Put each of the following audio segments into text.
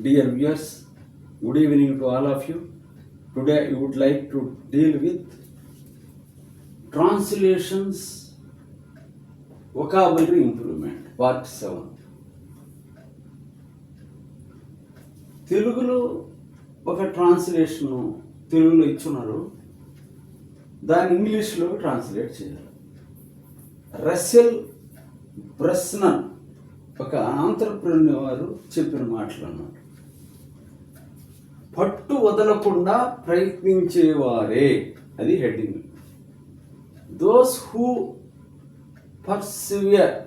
Dear viewers, good evening to all of you. Today I would like to deal with translations vocabulary improvement part 7. తెలుగులో ఒక translation తెలుగులో ఇచ్చున్నారు, దాన్ని ఇంగ్లీష్లో translate చేయాలి. రసెల్ బ్రస్నన్ ఒక ఆంత్రప్రెన్యూర్ చెప్పిన మాటలు అన్నమాట. పట్టు వదలకుండా ప్రయత్నించేవారే, అది heading. Those who పర్సివియర్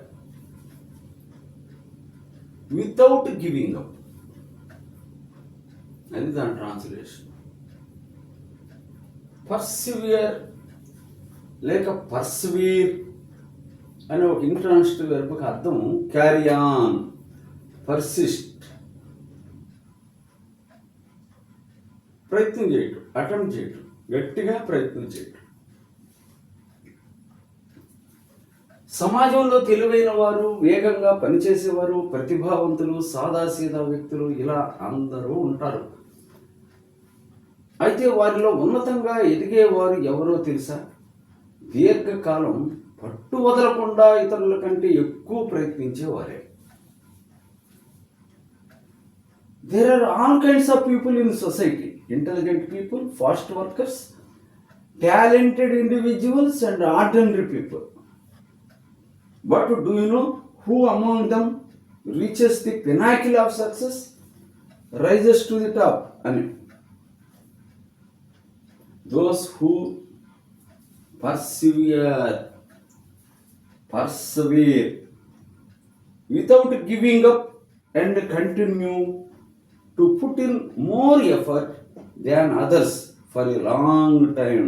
without giving up, అది దాని ట్రాన్స్లేషన్. పర్సివియర్ లేక పర్సివీర్ అనే ఒక ఇంట్రాన్సిటివ్ వెర్బ్కి అర్థం క్యారీ ఆన్, పర్సిస్ట్, ప్రయత్నం చేయటం, అటెంప్ట్ చేయటం, గట్టిగా ప్రయత్నం చేయటం. సమాజంలో తెలివైన వారు, వేగంగా పనిచేసేవారు, ప్రతిభావంతులు, సాదాసీదా వ్యక్తులు, ఇలా అందరూ ఉంటారు. అయితే వారిలో ఉన్నతంగా ఎదిగేవారు ఎవరో తెలుసా? దీర్ఘకాలం పట్టు వదలకుండా ఇతరుల కంటే ఎక్కువ ప్రయత్నించేవారే. There are all kinds of people in society. Intelligent people, fast workers, talented individuals and ordinary people. But do you know who among them reaches the pinnacle of success, rises to the top? And those who persevere without giving up and continue to put in more effort than others for a long time.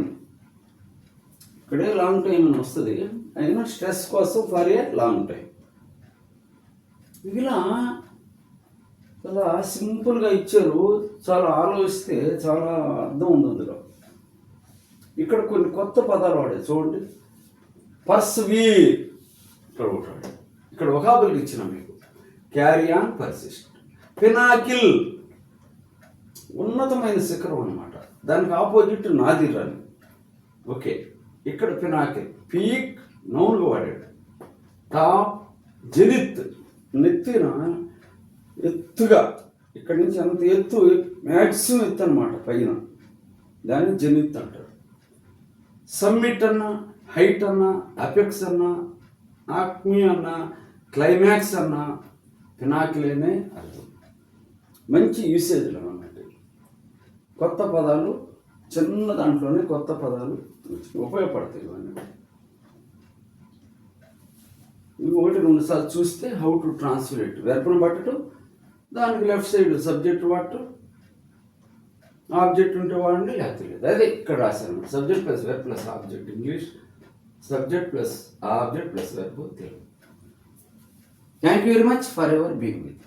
ఇక్కడే long time అని వస్తుంది, అయినా stress కోసం for a long time. ఇలా చాలా సింపుల్గా ఇచ్చారు, చాలా ఆలోచిస్తే చాలా అర్థం ఉంది అందులో. ఇక్కడ కొన్ని కొత్త పదాలు వాడే చూడండి. పర్సివీర్ ఇక్కడ ఒకటి, ఇక్కడ వొకాబులరీ ఇచ్చిన మీకు. Carry on, persist. పినాకిల్ ఉన్నతమైన శిఖరం అన్నమాట, దానికి ఆపోజిట్ నాదిర్ అని. ఓకే, ఇక్కడ పినాకిల్, పీక్ నౌన్గా వాడాడు. టాప్, జెనిత్, నెత్తిన ఎత్తుగా, ఇక్కడి నుంచి అంత ఎత్తు, మ్యాక్సిమం ఎత్తు అనమాట పైన, దాన్ని జెనిత్ అంటారు. సమ్మిట్ అన్న, హైట్ అన్న, అపెక్స్ అన్న, ఆక్మీ అన్న, క్లైమాక్స్ అన్న, పినాకిలేనే అర్థం. మంచి యూసేజ్లు అన్నమాట. కొత్త పదాలు, చిన్న దాంట్లోనే కొత్త పదాలు ఉపయోగపడతాయి. ఇవన్నీ ఇవి ఒకటి రెండు సార్లు చూస్తే హౌ టు ట్రాన్స్లేట్, వెర్బ్ను పట్టడం, దానికి లెఫ్ట్ సైడ్ సబ్జెక్ట్ వాడటం, ఆబ్జెక్ట్ ఉంటే వాడండి, లేకపోతే లేదు. అదే ఇక్కడ రాశాను, subject plus verb plus object English, subject plus object plus verb Telugu. Thank you very much for ever being with.